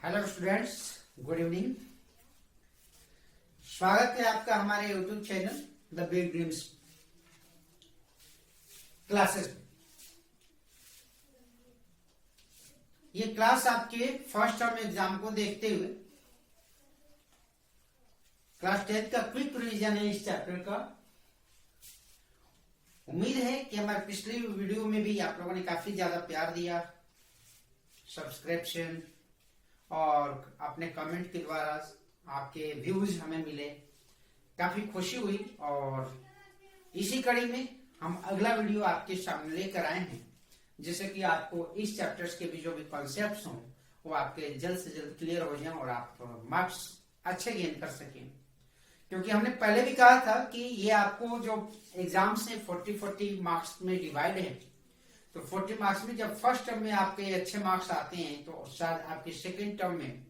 Hello students, good evening. स्वागत है आपका हमारे YouTube channel the big dreams classes में। ये क्लास आपके फर्स्ट टर्म एग्जाम को देखते हुए क्लास 10 का क्विक रिवीजन है इस चैप्टर का। उम्मीद है कि हमारे पिछले वीडियो में भी आप लोगों ने काफी ज्यादा प्यार दिया, सब्सक्रिप्शन और अपने कमेंट के द्वारा आपके व्यूज हमें मिले, काफी खुशी हुई। और इसी कड़ी में हम अगला वीडियो आपके सामने लेकर आए हैं, जिससे कि आपको इस चैप्टर्स के भी जो भी कॉन्सेप्ट्स हों वो आपके जल्द से जल्द क्लियर हो जाएं और आप मार्क्स अच्छे गेन कर सकें। क्योंकि हमने पहले भी कहा था कि ये आपको जो एग्जाम्स है 40-40 मार्क्स में डिवाइड है, तो 40 मार्क्स में जब फर्स्ट टर्म में आपके अच्छे मार्क्स आते हैं तो शायद आपके सेकेंड टर्म में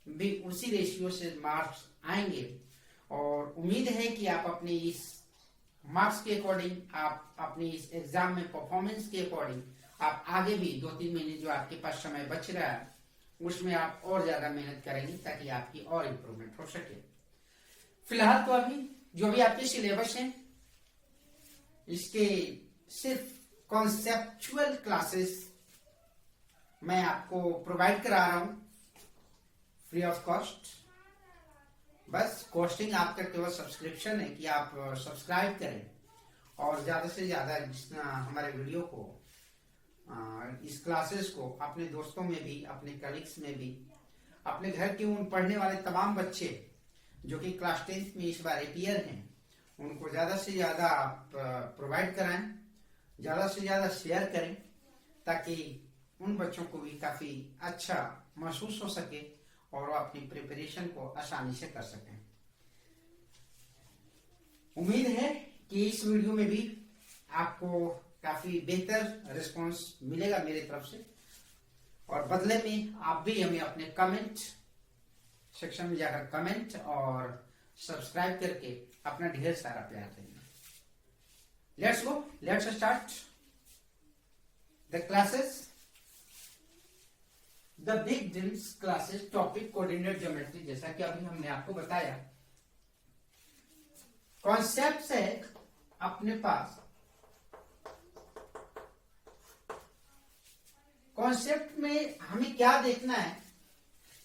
भी उसी रेशियो से मार्क्स आएंगे। और उम्मीद है कि आप अपने इस मार्क्स के अकॉर्डिंग, आप अपने इस एग्जाम में परफॉर्मेंस के अकॉर्डिंग आप आगे भी 2-3 महीने जो आपके पास समय बच रहा है उसमें आप और ज्यादा मेहनत करेंगे ताकि आपकी और इम्प्रूवमेंट हो सके। फिलहाल तो अभी जो भी आपके सिलेबस है इसके सिर्फ कॉन्सेप्चुअल क्लासेस मैं आपको प्रोवाइड करा रहा हूं फ्री ऑफ कॉस्ट। बस कॉस्टिंग आपका केवल सब्सक्रिप्शन है कि आप सब्सक्राइब करें और ज्यादा से ज्यादा हमारे वीडियो को, इस क्लासेस को अपने दोस्तों में भी, अपने कलीग्स में भी, अपने घर के उन पढ़ने वाले तमाम बच्चे जो कि क्लास 10th में इस बार अपीयर हैं उनको ज्यादा से ज्यादा आप प्रोवाइड कराएं, ज्यादा से ज्यादा शेयर करें ताकि उन बच्चों को भी काफी अच्छा महसूस हो सके और वो अपनी प्रिपरेशन को आसानी से कर सकें। उम्मीद है कि इस वीडियो में भी आपको काफी बेहतर रिस्पांस मिलेगा मेरी तरफ से, और बदले में आप भी हमें अपने कमेंट सेक्शन में जाकर कमेंट और सब्सक्राइब करके अपना ढेर सारा प्यार देंगे। Let's go, let's start the classes, the big dreams classes, topic coordinate geometry. जैसा कि अभी हमने आपको बताया, कॉन्सेप्ट है अपने पास। कॉन्सेप्ट में हमें क्या देखना है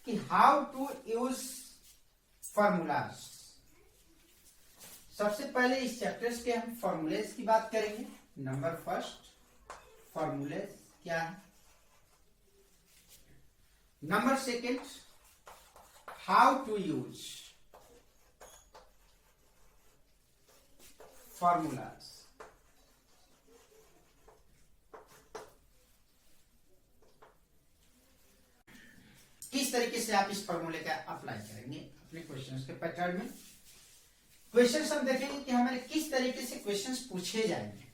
कि हाउ टू यूज फॉर्मूलाज। सबसे पहले इस चैप्टर्स के हम फॉर्मूलेस की बात करेंगे। नंबर फर्स्ट, फॉर्मूलेस क्या है। Number second, how to use formulas. किस तरीके से आप इस फॉर्मूले का अप्लाई करेंगे अपने क्वेश्चंस के पैटर्न में। क्वेश्चंस हम देखेंगे कि हमारे किस तरीके से क्वेश्चंस पूछे जाएंगे।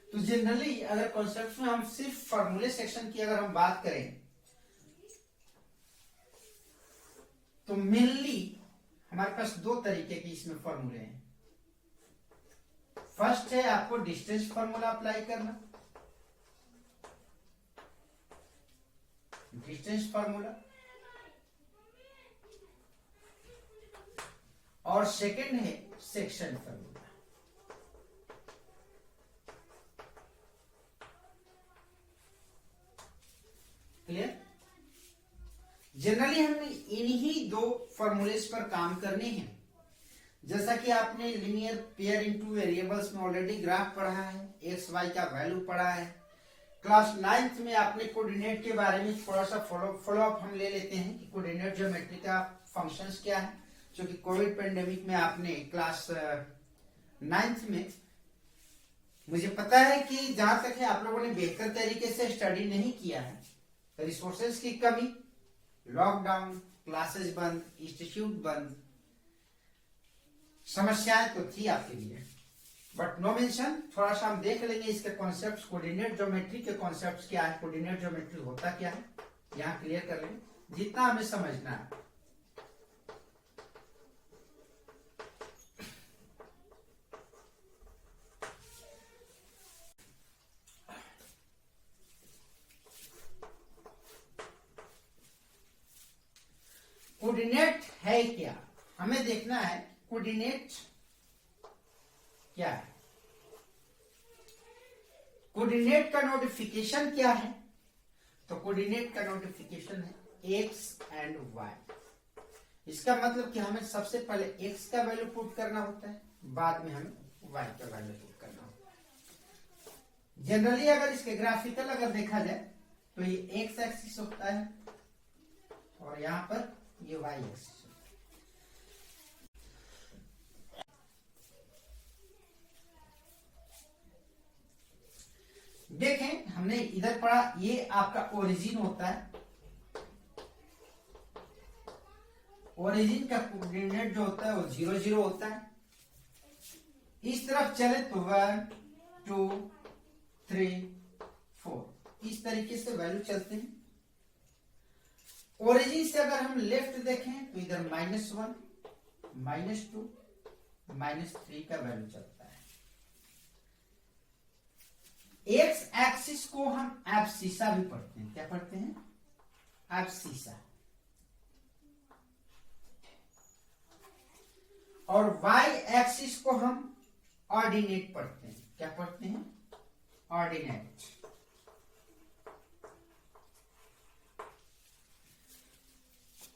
तो जनरली अगर कॉन्सेप्ट में हम सिर्फ फॉर्मूले सेक्शन की अगर हम बात करें तो मेनली हमारे पास दो तरीके के इसमें फॉर्मूले हैं। फर्स्ट है आपको डिस्टेंस फॉर्मूला अप्लाई करना, डिस्टेंस फॉर्मूला, और सेकंड है सेक्शन फॉर्मूला। क्लियर। जनरली हमें इन्हीं दो फॉर्मूलेस पर काम करने हैं। जैसा कि आपने लीनियर पेयर इनटू वेरिएबल्स में ऑलरेडी ग्राफ पढ़ा है, एक्स वाई का वैल्यू पढ़ा है। क्लास 9th में आपने कोऑर्डिनेट के बारे में थोड़ा सा फॉलो अप हम ले लेते हैं कि कोऑर्डिनेट ज्योमेट्री का फंक्शंस क्या है, जो कि कोविड पेंडेमिक में आपने क्लास 9th में, मुझे पता है कि जहां तक है आप लोगों ने बेहतर तरीके से स्टडी नहीं किया है। रिसोर्सेज की कमी, लॉकडाउन, क्लासेस बंद, इंस्टीट्यूट बंद, समस्याएं तो थी आपके लिए, बट नो मेंशन। थोड़ा सा हम देख लेंगे इसके कॉन्सेप्ट्स, कोऑर्डिनेट ज्योमेट्री के कॉन्सेप्ट्स क्या है, कोऑर्डिनेट ज्योमेट्री होता क्या है, यहाँ क्लियर कर लेंगे जितना हमें समझना है। कोऑर्डिनेट है क्या, हमें देखना है कोऑर्डिनेट क्या है। कोऑर्डिनेट का नोटिफिकेशन क्या है, तो कोऑर्डिनेट का नोटिफिकेशन है एक्स एंड वाई। इसका मतलब कि हमें सबसे पहले एक्स का वैल्यू पुट करना होता है, बाद में हमें वाई का वैल्यू पुट करना होता है। जनरली अगर इसके ग्राफिकल अगर देखा जाए तो ये एक्स एक्सिस होता है और यहां पर ये वाई एक्सिस होता है। देखें हमने इधर पढ़ा, ये आपका ओरिजिन होता है। ओरिजिन का कोऑर्डिनेट जो होता है वो 0 0 होता है। इस तरफ चले तो 1 2 3 4 इस तरीके से वैल्यू चलते हैं। ओरिजिन से अगर हम लेफ्ट देखें तो इधर -1 -2 -3 का वैल्यू चलता है। एक्स एक्सिस को हम एब्सिसा भी पढ़ते हैं। क्या पढ़ते हैं? एब्सिसा। और वाई एक्सिस को हम ऑर्डिनेट पढ़ते हैं। क्या पढ़ते हैं? ऑर्डिनेट।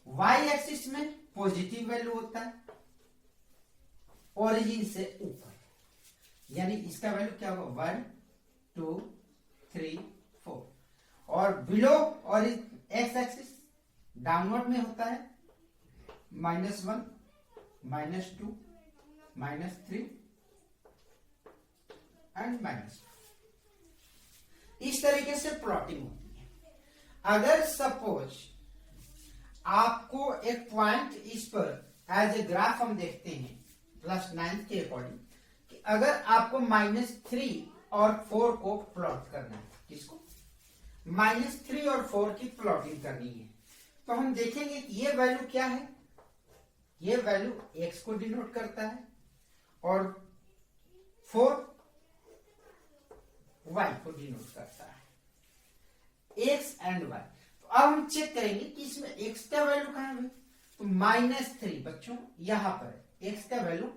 वाई एक्सिस में पॉजिटिव वैल्यू होता है ओरिजिन से ऊपर, यानी इसका वैल्यू क्या होगा 1 2 3 4। और बिलो और एक्स एक्सिस डाउनवर्ड में होता है -1 -2 -3 एंड -4। इस तरीके से प्लॉटिंग होती है। अगर सपोज आपको एक पॉइंट इस पर एज ए ग्राफ हम देखते हैं क्लास 9 के अकॉर्डिंग कि अगर आपको -3 और 4 को प्लॉट करना है, किसको? -3 और 4 की प्लॉटिंग करनी है, तो हम देखेंगे कि ये वैल्यू क्या है। ये वैल्यू x को डिनोट करता है और 4 y को डिनोट करता है। x and y। तो अब हम चेक करेंगे कि इसमें x का वैल्यू कहां है। तो -3 बच्चों यहां पर x का वैल्यू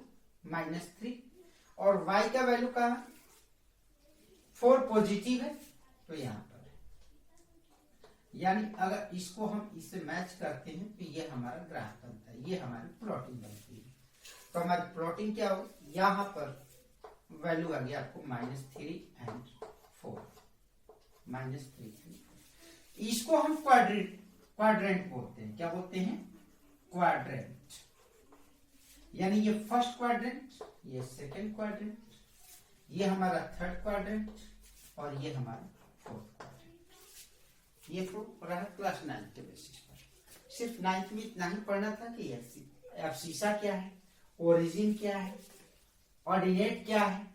-3 और y का वैल्यू कहां? 4 पॉजिटिव है तो यहां पर है। यानी अगर इसको हम इससे मैच करते हैं तो ये हमारा ग्राफ बनता है, ये हमारी प्लॉटिंग बनती है। तो हमारी प्लॉटिंग क्या हो, यहां पर वैल्यू आ गया आपको -3 एंड 4 -3 एंड 4। इसको हम क्वाड्रेंट बोलते हैं। क्या बोलते हैं? क्वाड्रेंट। यानी ये फर्स्ट क्वाड्रेंट, ये सेकंड क्वाड्रेंट, ये हमारा थर्ड क्वाड्रेंट और ये हमारा फोर्थ क्वाड्रेंट। ये प्रूफ रहा क्लास 9 के बेसिस पर। सिर्फ 9th में इतना ही पढ़ना था कि एब्सिसा क्या है, ओरिजिन क्या है, ऑर्डिनेट क्या है,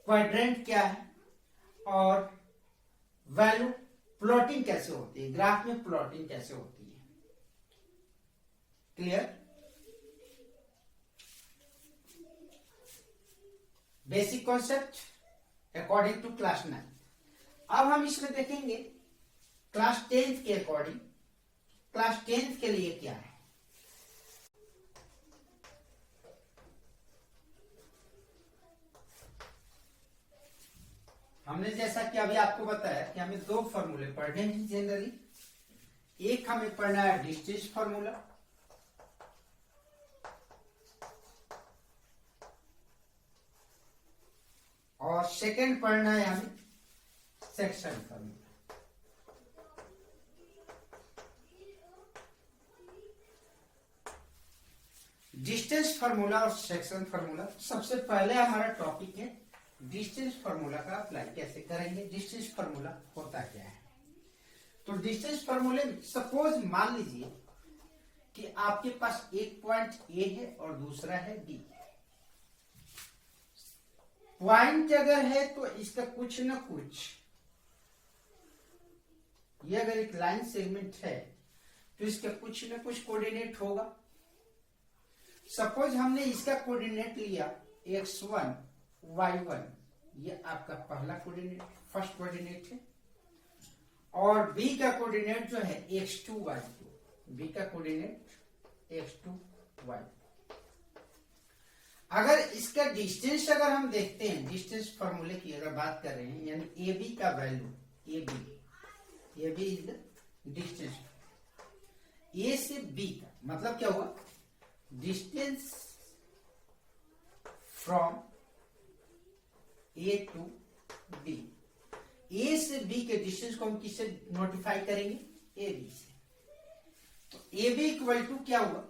क्वाड्रेंट क्या है और वैल्यू प्लॉटिंग कैसे होती है, ग्राफ में प्लॉटिंग कैसे होती है। Clear? Basic concept according to class 9। अब हम इसमें देखेंगे क्लास 10th के अकॉर्डिंग, क्लास 10th के लिए क्या है। हमने जैसा कि अभी आपको बताया कि हमें 2 फॉर्मूले पढ़ने हैं जनरली। एक हमें पढ़ना है डिस्टेंस फॉर्मूला और सेकंड पढ़ना है हमें सेक्शन फॉर्मूला। डिस्टेंस फॉर्मूला और सेक्शन फॉर्मूला। सबसे पहले हमारा टॉपिक है डिस्टेंस फॉर्मूला का अप्लाई कैसे करेंगे। डिस्टेंस फॉर्मूला होता क्या है? तो डिस्टेंस फॉर्मूले सपोज मान लीजिए कि आपके पास एक पॉइंट ए है और दूसरा है बी। पॉइंट अगर है तो इसका कुछ न कुछ, ये अगर एक लाइन सेगमेंट है तो इसका कुछ न कुछ कोऑर्डिनेट होगा। सपोज हमने इसका कोऑर्डिनेट लिया x1 y1, ये आपका पहला कोऑर्डिनेट, फर्स्ट कोऑर्डिनेट है, और b का कोऑर्डिनेट जो है x2 y2, बी का कोऑर्डिनेट x2 y। अगर इसका डिस्टेंस अगर हम देखते हैं, डिस्टेंस फॉर्मूले की अगर बात कर रहे हैं, यानी ए बी का value, A B is the distance A से बी का, मतलब क्या हुआ, distance from A to B. A से बी के डिस्टेंस को हम किससे नोटिफाई करेंगे, ए बी से। तो ए बी इक्वल टू क्या हुआ,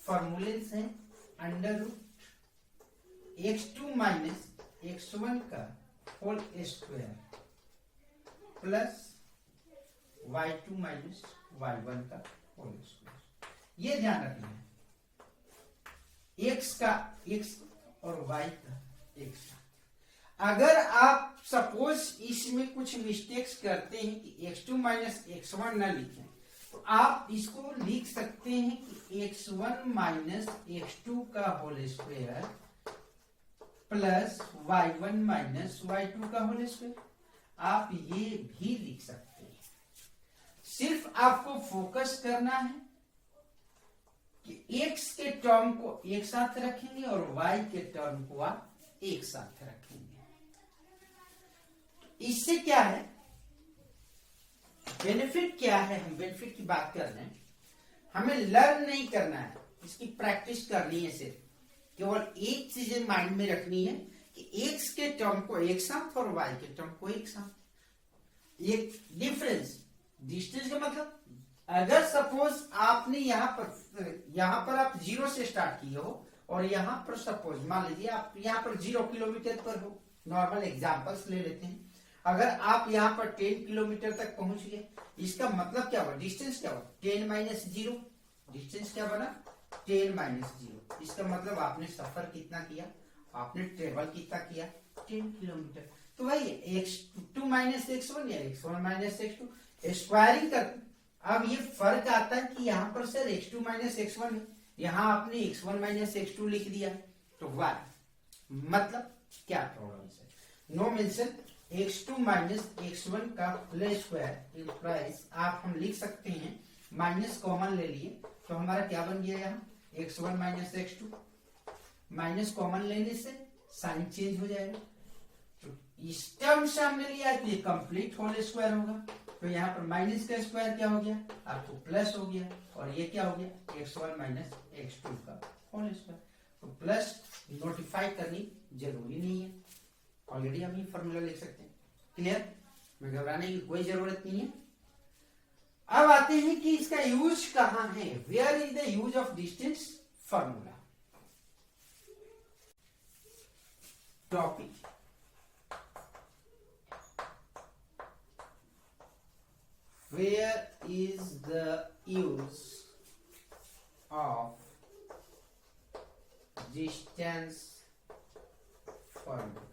फॉर्मूले से under root x2 minus x1 का whole square plus y2 minus y1 का होल स्क्वायर। ये ध्यान रखना है, x का x और y का एक साथ। अगर आप सपोज इसमें कुछ मिस्टेक्स करते हैं कि x2 माइनस x1 ना लिखें, तो आप इसको लिख सकते हैं कि x1 माइनस x2 का whole square plus y1 minus y2 का होल स्क्वायर। आप ये भी लिख सकते हैं। सिर्फ आपको फोकस करना है कि x के टर्म को एक साथ रखेंगे और y के टर्म को आप एक साथ रखेंगे। इससे क्या है बेनिफिट, क्या है, हम बेनिफिट की बात कर रहे हैं। हमें लर्न नहीं करना है, इसकी प्रैक्टिस करनी है। सिर्फ केवल एक चीज माइंड में रखनी है कि x के टर्म को एक साथ और y के टर्म को एक साथ। ये डिफरेंस डिस्टेंस का मतलब, अगर सपोज आपने यहाँ पर आप 0 से स्टार्ट किए हो और यहाँ पर सपोज मान लीजिए आप यहाँ पर 0 किलोमीटर पर हो, नॉर्मल एग्जांपल्स ले लेते हैं। अगर आप यहाँ पर 10 किलोमीटर तक पहुंच गए, इसका मतलब क्या हुआ, डिस्टेंस क्या हुआ, 10 माइनस 0। डिस्टेंस क्या बना, 10 माइनस 0। इसका मतलब आपने सफर कितना किया, आपने ट्रेवल कितना किया, 10 किलोमीटर। तो भाई x2 माइनस x1 या x1 माइनस x2 स्क्वायरिंग कर। अब ये फर्क आता है कि यहाँ पर सर x2 माइनस x1 है, यहाँ आपने x1 माइनस x2 लिख दिया, तो y मतलब क्या प्रॉब्लम है, no mention x2 minus x1 का होल स्क्वायर इम्प्लाइज, आप हम लिख सकते हैं माइनस कॉमन ले लिए तो हमारा क्या बन गया, यहाँ x1 minus x2, minus common लेने से साइन चेंज हो जाएगा। तो इस टर्म से हमने लिया तो ये कंप्लीट होल स्क्वायर होगा, तो यहाँ पर माइनस का स्क्वायर क्या हो गया, आपको प्लस हो गया, और ये क्या हो गया, x1 माइनस x2 का होल स्क्वायर। तो प्लस नोटिफाई करनी जरूरी नहीं है, ऑलरेडी हम ये फॉर्मूला लिख सकते हैं। क्लियर, में घबराने की कोई जरूरत नहीं है। अब आते हैं कि इसका यूज कहां है, where is the use of distance formula. Topic, where is the use of distance formula।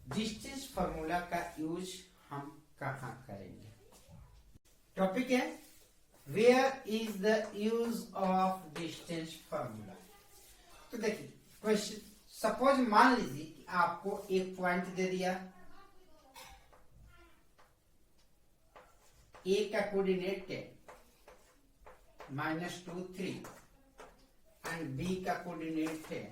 Distance formula का यूज हम कहां करेंगे। टॉपिक है where is the use of distance formula. तो देखिए क्वेश्चन, सपोज मान लीजिए कि आपको एक पॉइंट दे दिया, ए का कोऑर्डिनेट है -2 3 एंड बी का कोऑर्डिनेट है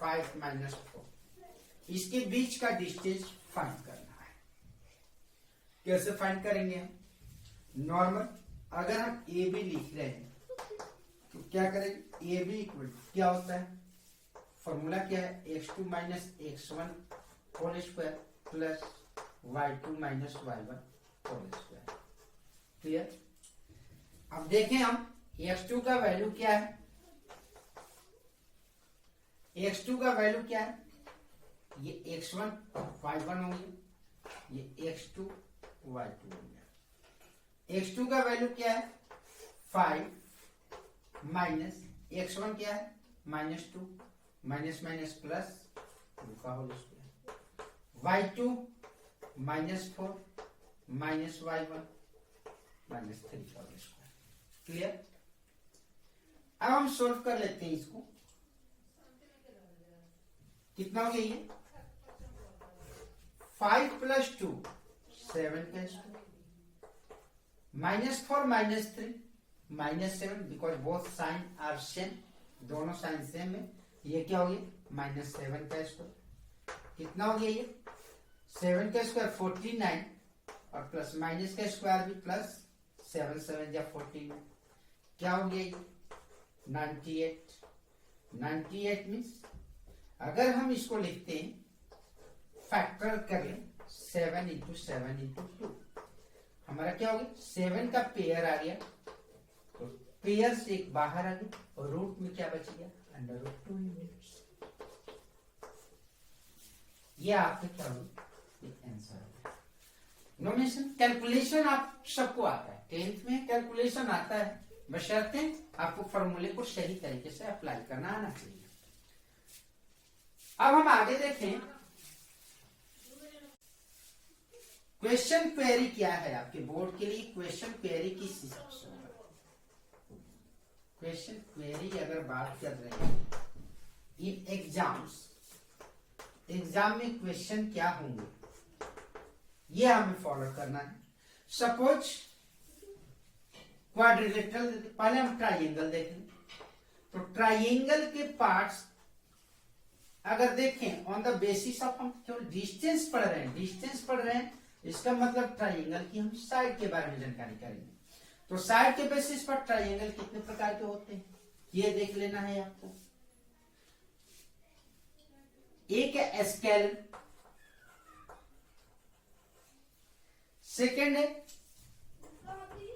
5 -4। इसके बीच का डिस्टेंस फाइंड करना है। कैसे फाइंड करेंगे हम, नॉर्मल अगर हम ए बी लिख रहे हैं तो क्या करेंगे, ए बी इक्वल क्या होता है, फॉर्मूला क्या है, x2 minus x1 whole square plus y2 minus y1 whole square. Clear. अब देखें हम x2 का वैल्यू क्या है, x2 का वैल्यू क्या है, ये x1 y1 हो गया, ये x2 y2 हो गया। x2 का वैल्यू क्या है 5 माइनस x1 क्या है -2, माइनस माइनस प्लस 2 का whole square, y2 -4 minus y1 -3 का होल स्क्वायर। क्लियर। अब हम सोल्व कर लेते हैं इसको। कितना हो गया ये 5 प्लस 2 7 का square, -4 -3 -7 because both sign are same, दोनों साइन सेम है। ये क्या हो गया -7 का स्क्वायर, कितना हो गया ये 7 का स्क्वायर 49 और प्लस माइनस का स्क्वायर भी प्लस 7 7 या 14, क्या हो गया ये 98। 98 मीन्स अगर हम इसको लिखते हैं फैक्टर कर लें 7 इंटू 7 इंटू 2, हमारा क्या हो गया 7 का पेयर आ गया, तो पेयर से एक बाहर आ गया और रूट में क्या बच गया √2 यूनिट्स। ये आपका क्या होगा आंसर होगा। नोमेशन कैलकुलेशन आप सबको आता है, 10th में कैलकुलेशन आता है, बशर्ते आपको फॉर्मूले को सही तरीके से अप्लाई करना आना चाहिए। अब हम आगे देखें क्वेश्चन क्वेरी क्या है आपके बोर्ड के लिए। क्वेश्चन क्वेरी किस हिसाब से होगा, क्वेश्चन क्वेरी अगर बात कर रहे हैं इन एग्जाम्स, एग्जाम में क्वेश्चन क्या होंगे ये हमें फॉलो करना है। सपोज क्वाड्रिलेटरल, पहले हम ट्राइंगल देखें, तो ट्राइंगल के पार्ट्स अगर देखें ऑन द बेसिस ऑफ, हम केवल डिस्टेंस पढ़ रहे हैं, डिस्टेंस पढ़ रहे हैं, इसका मतलब ट्राइंगल की हम साइड के बारे में जानकारी करेंगे। तो साइड के बेसिस पर ट्राइंगल कितने प्रकार के होते हैं ये देख लेना है आपको। एक है स्केलन, सेकेंड है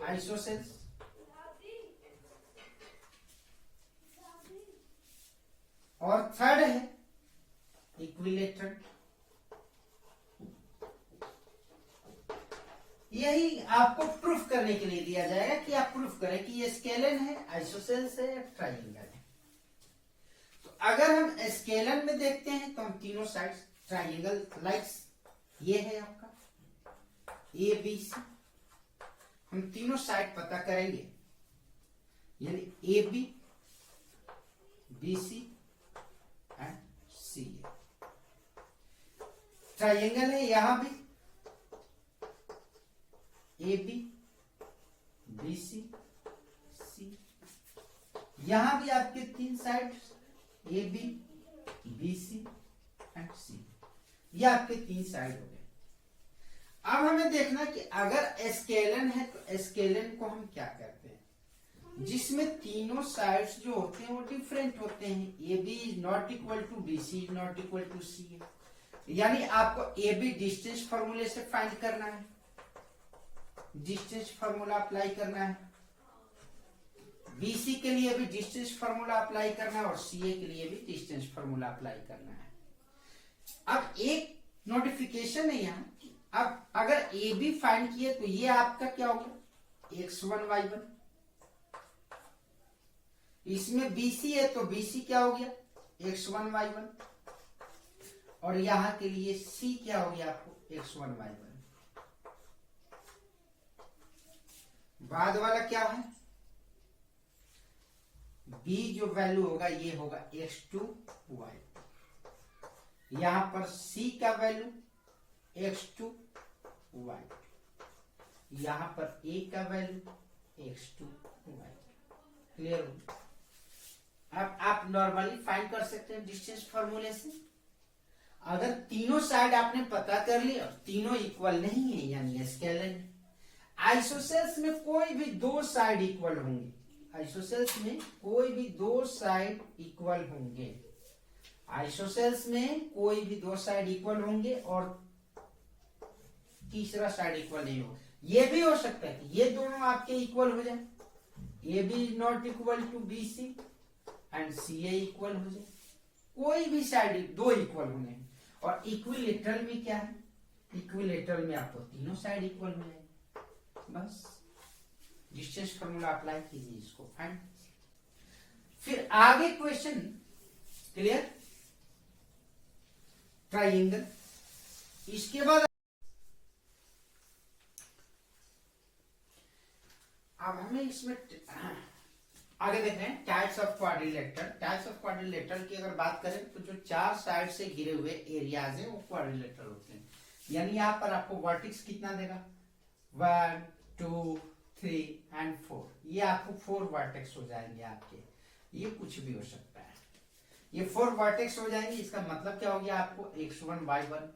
आइसोसेल्स, और थर्ड है इक्विलेटरल। यही आपको प्रूफ करने के लिए दिया जाएगा कि आप प्रूफ करें कि ये स्केलन है, आइसोसेल्स है या ट्राइंगल है। तो अगर हम स्केलन में देखते हैं तो हम तीनों साइड ट्राइंगल लाइक्स, ये है आपका ए बी सी, हम तीनों साइड पता करेंगे, यानी A B B C and C. Triangle है यहां भी ए बी बी सी सी, यहां भी आपके तीन side A B B C and C, ये आपके तीन साइड हो गए। अब हमें देखना कि अगर स्केलन है तो स्केलन को हम क्या करते हैं, जिसमें तीनों साइड्स जो होते हैं वो डिफरेंट होते हैं। A B is not equal to B C is not equal to C, यानी आपको ए बी डिस्टेंस फॉर्मूले से फाइंड करना है, डिस्टेंस फार्मूला अप्लाई करना है, बीसी के लिए भी डिस्टेंस फार्मूला अप्लाई करना है और सीए के लिए भी डिस्टेंस फार्मूला अप्लाई करना है। अब एक नोटिफिकेशन है यहाँ, अब अगर ए बी फाइंड किए तो ये आपका क्या होगा x1 y1, इसमें बीसी है तो बीसी क्या हो गया x1 y1, और यहां के लिए सी क्या हो गया आपको x1 y1। बाद वाला क्या है, b जो वैल्यू होगा ये होगा x2 y, यहां पर c का वैल्यू x2 y, यहां पर a का वैल्यू x2 y। क्लियर हो? अब आप नॉर्मली फाइंड कर सकते हैं डिस्टेंस फॉर्मूले से। अगर तीनों साइड आपने पता कर लिया और तीनों इक्वल नहीं है यानी स्केलन। आइसोसेल्स में कोई भी दो साइड इक्वल होंगे, आइसोसेल्स में कोई भी दो साइड इक्वल होंगे, आइसोसेल्स में कोई भी दो साइड इक्वल होंगे और तीसरा साइड इक्वल नहीं होगा। ये भी हो सकता है कि ये दोनों आपके इक्वल हो जाए, A B is not equal to B C and C A equal हो जाए, कोई भी साइड दो इक्वल होने। और इक्विलेटरल में क्या है, इक्विलेटरल में आपको तीनों साइड इक्वल हो जाए। बस डिस्टेंस फॉर्मूला अप्लाई कीजिए, इसको फाइंड। फिर आगे क्वेश्चन क्लियर, ट्राइंगल। इसके बाद अब हमें इसमें आगे देख रहे हैं types of quadrilateral. Types of quadrilateral की अगर बात करें तो जो चार साइड से घिरे हुए एरियाज हैं वो क्वाड्रिलेटरल होते हैं। यानी यहाँ पर आपको वर्टेक्स कितना देगा, 1 2 3 एंड 4, ये आपको 4 वर्टेक्स हो जाएंगे आपके, ये कुछ भी हो सकता है, ये 4 वर्टेक्स हो जाएंगे। इसका मतलब क्या हो गया, आपको x1 y1,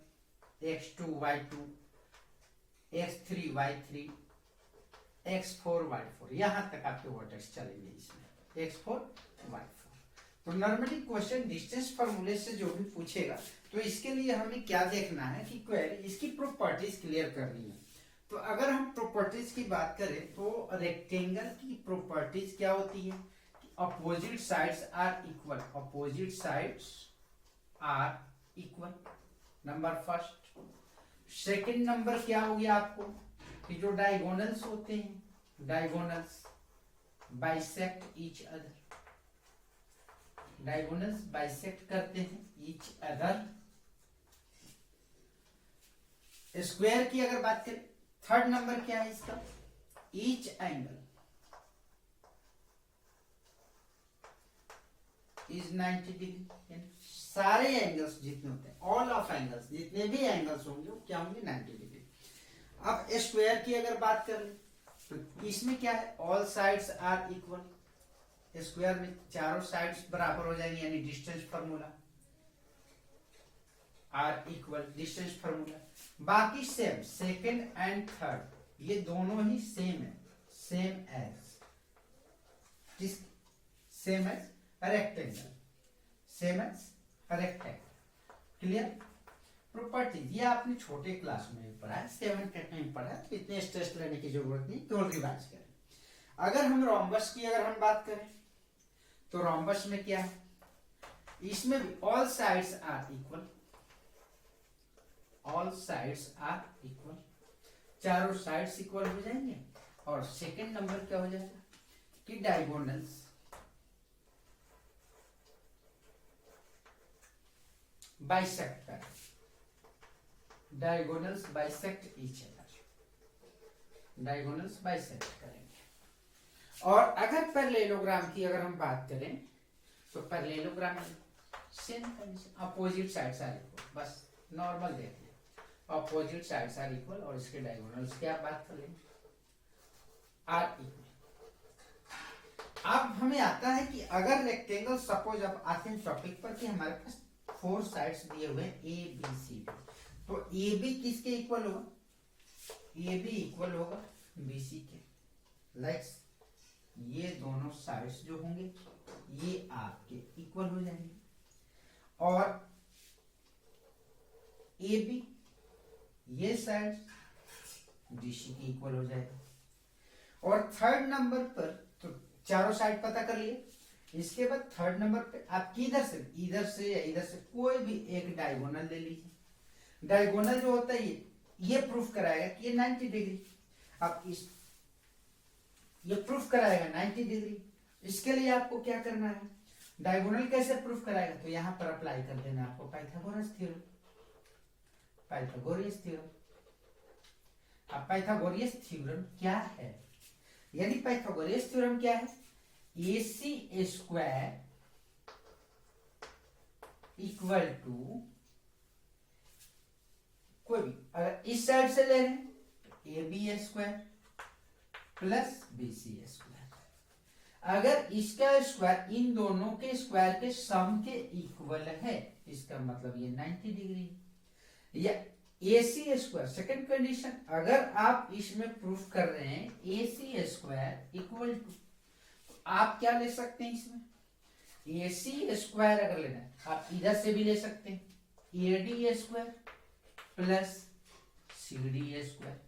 x2 y2, x3 y3, x4 y4, यहां तक आपके वर्टेक्स चलेंगे इसमें, x4 y4। तो नॉर्मली क्वेश्चन डिस्टेंस फॉर्मूले से जो भी पूछेगा तो इसके लिए हमें क्या देखना है कि क्वेरी इसकी प्रॉपर्टीज क्लियर करनी है। तो अगर हम प्रॉपर्टीज की बात करें तो रेक्टेंगल की प्रॉपर्टीज क्या होती है, opposite sides are equal, opposite sides are equal, number first. Second number क्या हो गया आपको कि जो डायगोनल्स होते हैं, diagonals bisect each other, diagonals bisect करते हैं ईच अदर। स्क्वायर की अगर बात करें, थर्ड नंबर क्या है इसका, ईच एंगल इज 90 डिग्री, सारे एंगल्स जितने होते हैं, ऑल ऑफ एंगल्स, जितने भी एंगल्स होंगे वो क्या होंगे, 90 डिग्री। अब स्क्वायर की अगर बात करें तो इसमें क्या है, all sides are equal, square में चारों साइड्स बराबर हो जाएंगे, यानी distance formula are equal, distance formula. बाकी सेम, सेकंड एंड थर्ड ये दोनों ही सेम है, same as, same as rectangle, same as rectangle. Clear. Properties ये आपने छोटे क्लास में पढ़ा है, 7th 8th में पढ़ा है, तो इतने स्ट्रेस लेने की जरूरत नहीं, केवल रिवाइज करें। अगर हम रोम्बस की अगर हम बात करें तो रोम्बस में क्या है, इसमें भी all sides are equal, all sides are equal, चारों साइड्स इक्वल हो जाएंगे। और सेकंड नंबर क्या हो जाएगा कि डायगोनल्स बाइसेक्ट कर, diagonals bisect each other, diagonals bisect करेंगे। और अगर पैरेललोग्राम की अगर हम बात करें तो पैरेललोग्राम में same condition, opposite sides are equal, बस नॉर्मल देख लें, अपोजिट साइड्स आर इक्वल और इसके डायगोनल्स की आप बात कर लें आर इक्वल। अब हमें आता है कि अगर रेक्टेंगल, सपोज अब आते हैं टॉपिक पर कि हमारे पास 4 साइड्स दिए हुए हैं ए बी सी, तो ए बी किसके इक्वल होगा, ए बी इक्वल होगा बी सी के, लाइक ये दोनों साइड्स जो होंगे ये आपके इक्वल हो जाएंगे, और ए बी ये साइड डीसी के इक्वल हो जाएगा। और थर्ड नंबर पर तो चारों साइड पता कर लिए, इसके बाद थर्ड नंबर पे आप किधर से, इधर से या इधर से कोई भी एक डायगोनल ले लीजिए। डायगोनल जो होता है ये प्रूफ कराएगा कि ये 90 डिग्री, अब इस ये प्रूफ कराएगा 90 डिग्री। इसके लिए आपको क्या करना है, डायगोनल कैसे प्रूफ कराएगा, तो यहां पर अप्लाई कर देना आपको पाइथागोरस थ्योरम, पाइथागोरस थ्योरम। अब पाइथागोरस थ्योरम क्या है, यानी पाइथागोरस थ्योरम क्या है, AC स्क्वायर इक्वल टू, कोई भी अगर इस साइड से ले लें AB square plus BC square, अगर इसका स्क्वायर इन दोनों के स्क्वायर के सम के इक्वल है, इसका मतलब ये 90 डिग्री। या AC स्क्वायर, सेकेंड कंडीशन, अगर आप इसमें प्रूफ कर रहे हैं AC स्क्वायर इक्वल टू, आप क्या ले सकते हैं इसमें, AC स्क्वायर अगर लेना है आप इधर से भी ले सकते हैं, AD square plus CD square.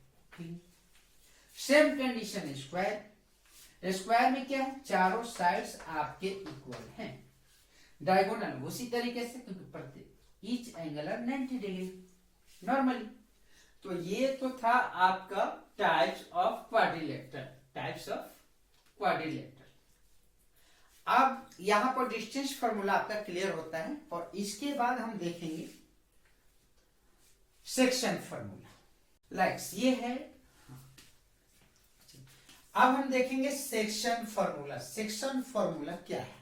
Same condition square, square में क्या है, चारों साइड्स आपके इक्वल हैं, डायगोनल उसी तरीके से, क्योंकि प्रत्येक ईच एंगल है 90 डिग्री नॉर्मली। तो ये तो था आपका types of quadrilateral, types of quadrilateral. अब यहां पर डिस्टेंस फार्मूला आपका क्लियर होता है, और इसके बाद हम देखेंगे सेक्शन फार्मूला, लाइक्स ये है। अब हम देखेंगे सेक्शन फार्मूला। सेक्शन फार्मूला क्या है,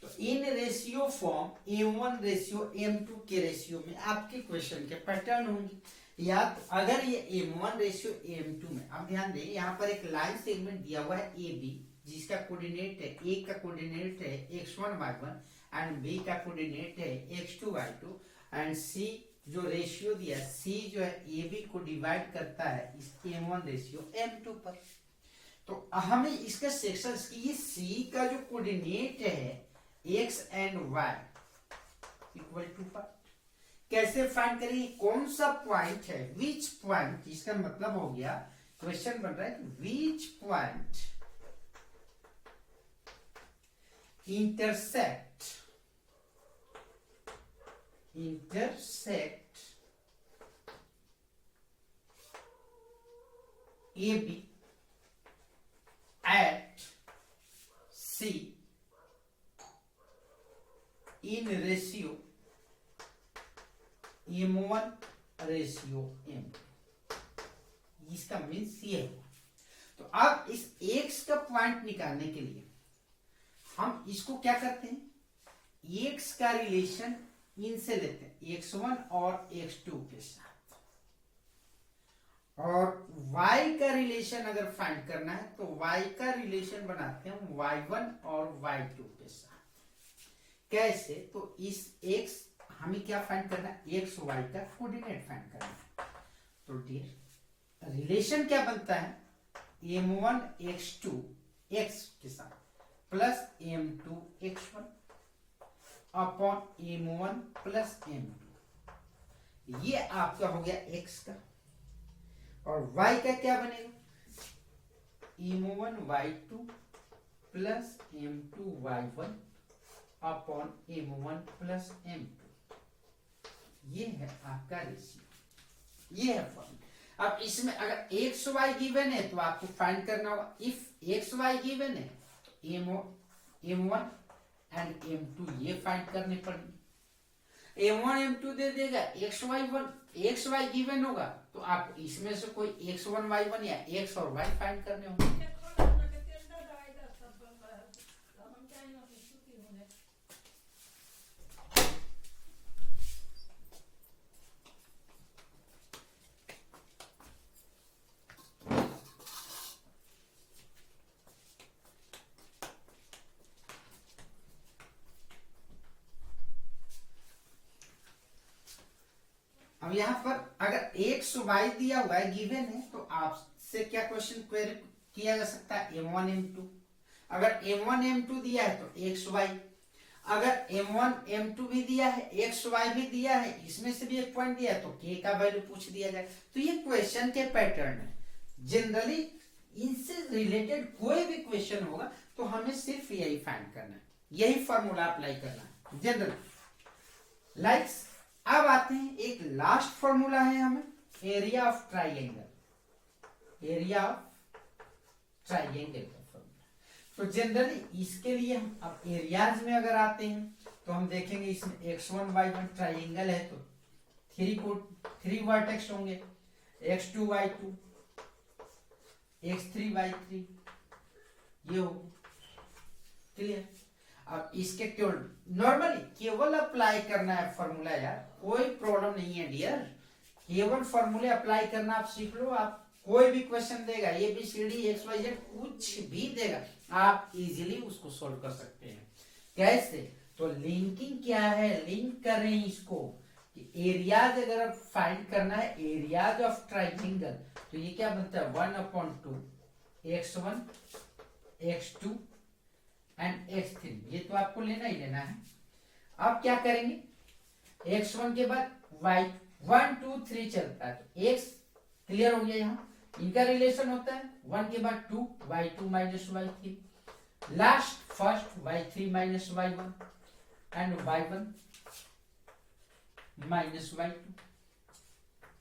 तो in ratio form M1 ratio M2 के रेशियो में आपके क्वेश्चन के पैटर्न होंगे। या तो अगर ये M1 रेशियो M2 में, अब ध्यान दें यहाँ पर एक लाइन सेगमेंट दिया हुआ है AB, जिसका कोऑर्डिनेट है, A का कोऑर्डिनेट है x1 y1 एंड B का कोऑर्डिनेट है x2 y2 एंड C जो रेशियो दिया C जो है AB को डिवाइड करता है इस M1 रेशियो M2 पर। तो हमें इसका सेक्शन की ये C का जो कोऑर्डिनेट है x and y equal to पर कैसे फाइंड करेंगे, कौन सा पॉइंट है, विच पॉइंट, इसका मतलब हो गया क्वेश्चन बन रहा है कि which point intersect AB at C in ratio M1 ratio M2, इसका मीन्स ये है। तो अब इस x का पॉइंट निकालने के लिए हम इसको क्या करते हैं, x का रिलेशन इनसे लेते हैं x1 और x2 के साथ, और y का रिलेशन अगर फाइंड करना है तो y का रिलेशन बनाते हैं y1 और y2 के साथ। कैसे, तो इस x हमें क्या फाइंड करना है, एक्स वाई का कोऑर्डिनेट फाइंड करना है। तो डियर रिलेशन क्या बनता है, m1 x2 x के साथ plus m2 x1 upon m1 plus m2, ये आपका हो गया x का। और y का क्या बनेगा, m1 y2 plus m2 y1 upon m1 plus m2, ये है आपका रेशियो, ये है फॉर्मूला। अब इसमें अगर एक्स वाई गिवन है तो आपको फाइंड करना होगा, इफ एक्स वाई गिवन है M1 एंड M2 ये फाइंड करने पड़ेंगे। M1 M2 दे देगा, एक्स वाई गिवन होगा तो आप इसमें से कोई x1 y1 या x और y फाइंड करने होंगे। अब यहाँ पर अगर एक्स वाई दिया हुआ है गिवन है तो आपसे क्या क्वेश्चन क्वेरी किया जा सकता है, M1 M2। अगर M1 M2 दिया है तो एक्स वाई, अगर M1 M2 भी दिया है एक्स वाई भी दिया है, इसमें से भी एक पॉइंट दिया है तो k का वैल्यू पूछ दिया जाए। तो ये क्वेश्चन के पैटर्न है, जनरली इनसे रिलेटेड कोई भी क्वेश्चन होगा तो हमें सिर्फ यही फाइंड करना है, यही फॉर्मूला अप्लाई करना है जनरली। लाइक अब आते हैं एक लास्ट फॉर्मूला है हमें area of triangle, area of triangle का फॉर्मूला। तो जनरली इसके लिए हम अब एरियाज में अगर आते हैं तो हम देखेंगे इसमें x1 y1 ट्राइंगल है तो 3 वर्टेक्स होंगे, x2 y2 x3 y3 ये हो क्लियर। अब इसके केवल नॉर्मली केवल अप्लाई करना है फॉर्मूला यार, कोई प्रॉब्लम नहीं है डियर, केवल फॉर्मूले अप्लाई करना आप सीख लो। आप कोई भी क्वेश्चन देगा ABCD XYZ कुछ भी देगा आप इजीली उसको सोल्व कर सकते हैं। कैसे, तो लिंकिंग क्या है, लिंक कर रहे हैं इसको कि एरियाज अगर फाइंड करना है एरियाज ऑफ ट्राइंगल तो ये क्या बनता है 1/2 x1 x2 एंड x3, ये तो आपको लेना ही लेना है। अब क्या करेंगे, x1 के बाद y 1 2 3 चलता है तो x क्लियर हो गया, यहाँ इनका रिलेशन होता है 1 के बाद 2 y2 minus y3, last first y3 minus y1 and y1 minus y2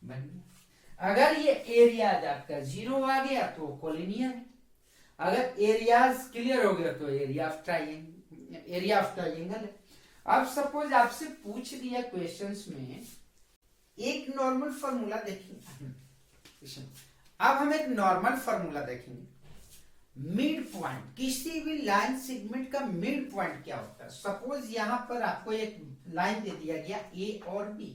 बन गया। अगर ये एरियाज आपका 0 आ गया तो कोलिनियर है, अगर एरियाज क्लियर हो गया तो एरिया ऑफ ट्राइंगल है। अब सपोज आपसे पूछ दिया क्वेश्चंस में एक नॉर्मल फॉर्मूला देखेंगे, अब हम एक नॉर्मल फॉर्मूला देखेंगे, मिड पॉइंट, किसी भी लाइन सेगमेंट का मिड पॉइंट क्या होता है। सपोज यहां पर आपको एक लाइन दे दिया गया ए और बी,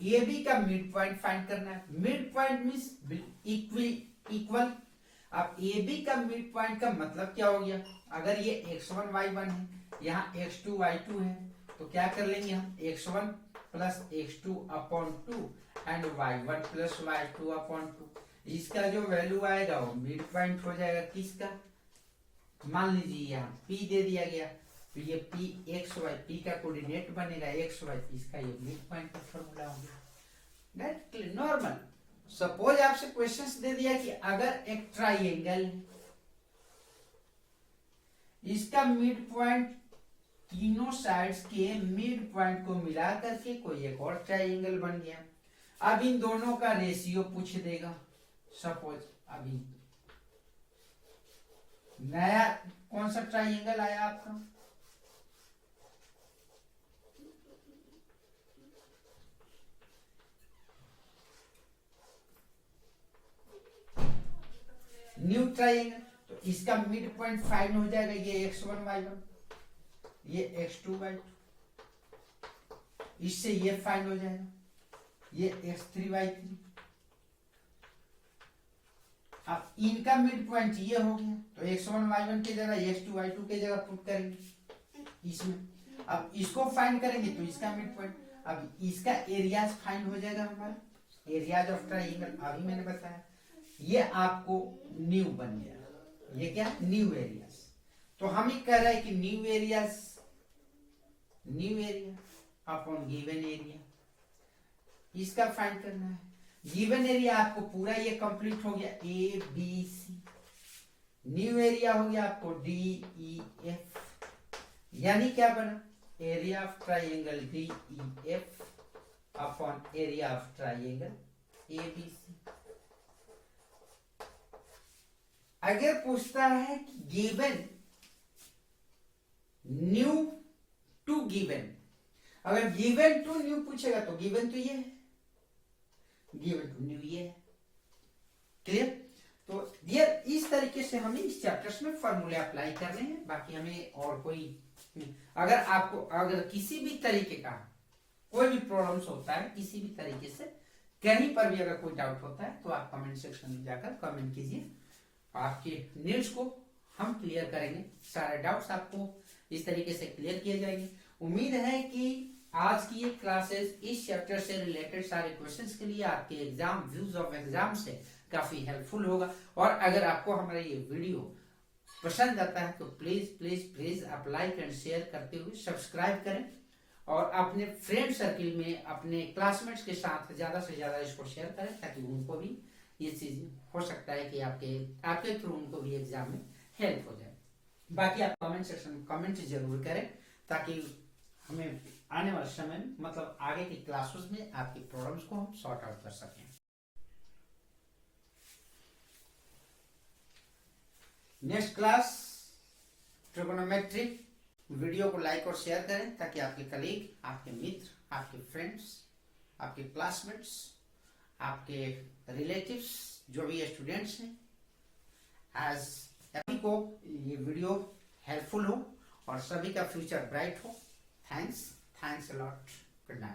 ए बी का मिड पॉइंट फाइंड करना है। Mid point means equal. अब ए बी का मिड पॉइंट का मतलब क्या हो गया, अगर ये x1 y1 है, यहाँ x2 y2 है, तो क्या कर लेंगे हम x1 plus x2 upon 2 and y1 plus y2 upon 2। इसका जो वैल्यू आएगा वो मिड पॉइंट हो जाएगा किसका, मान लीजिए यहाँ p दे दिया गया, तो ये p x y, p का कोऑर्डिनेट बनेगा x y, इसका ये मिड पॉइंट का फॉर्मूला हो गया। That normal. सपोज आपसे क्वेश्चंस दे दिया कि अगर एक ट्राइएंगल है, इसका मिड पॉइंट तीनों साइड्स के मिड पॉइंट को मिला करके कोई एक और ट्राइएंगल बन गया। अब इन दोनों का रेशियो पूछ देगा। सपोज अभी नया कौन सा ट्राइएंगल आया आपका, न्यू ट्राइएंगल, तो इसका मिड पॉइंट फाइंड हो जाएगा, ये x1 y1, ये x2 y2, इससे ये फाइंड हो जाएगा, ये x3 y3। अब इनका मिड पॉइंट ये हो गया, तो x1 y1 की जगह x2 y2 की जगह पुट करेंगे इसमें। अब इसको फाइंड करेंगे तो इसका मिड पॉइंट, अब इसका एरियाज फाइंड हो जाएगा हमारा, एरियाज ऑफ ट्राइएंगल अभी मैंने बताया, ये आपको न्यू बन गया। ये क्या, न्यू एरियाज। तो हम ही कह रहे हैं कि new area upon given area, इसका फाइंड करना है। गिवन एरिया आपको पूरा ये कंप्लीट हो गया, A B C. New area हो गया आपको डी ई एफ, यानी क्या बना, area of triangle D E F upon area of triangle A B C. अगर पूछता है कि गिवन न्यू टू गिवन, अगर गिवन टू न्यू पूछेगा तो गिवन तो ये है, गिवन टू न्यू ये है। क्लियर। तो डियर इस तरीके से हमें इस चैप्टर्स में फॉर्मूले अप्लाई करने हैं। बाकी हमें और कोई, अगर आपको अगर किसी भी तरीके का कोई भी प्रॉब्लम्स होता है, किसी भी तरीके से कहीं पर भी अगर कोई डाउट होता है, तो आप कमेंट सेक्शन में जाकर कमेंट कीजिए, आपके नीड्स को हम क्लियर करेंगे। सारे डाउट्स आपको इस तरीके से क्लियर किए जाएंगे। उम्मीद है कि आज की ये क्लासेस इस चैप्टर से रिलेटेड सारे क्वेश्चंस के लिए आपके एग्जाम व्यूज ऑफ एग्जाम से काफी हेल्पफुल होगा। और अगर आपको हमारा ये वीडियो पसंद आता है तो प्लीज प्लीज प्लीज आप लाइक एंड शेयर करते हुए सब्सक्राइब करें, और अपने फ्रेंड सर्किल में अपने क्लासमेट्स के साथ ज्यादा से ज्यादा इसको शेयर करें, ताकि उनको भी ये चीज हो सकता है कि आपके थ्रू उनको भी एग्जाम में हेल्प हो जाए। बाकी आप कमेंट सेक्शन में कमेंट जरूर करें, ताकि हमें आने वाले समय में मतलब आगे की क्लासेस में आपकी प्रॉब्लम्स को हम सॉर्ट आउट कर सकें। Next class trigonometric. वीडियो को लाइक और शेयर करें, ताकि आपके कलीग, आपके मित्र, आपके फ्रेंड्स, आपके क्लासमेट्स, आपके रिलेटिव्स, जो भी स्टूडेंट्स हैं, आज सभी को ये वीडियो हेल्पफुल हो और सभी का फ्यूचर ब्राइट हो। Thanks a lot. Good night.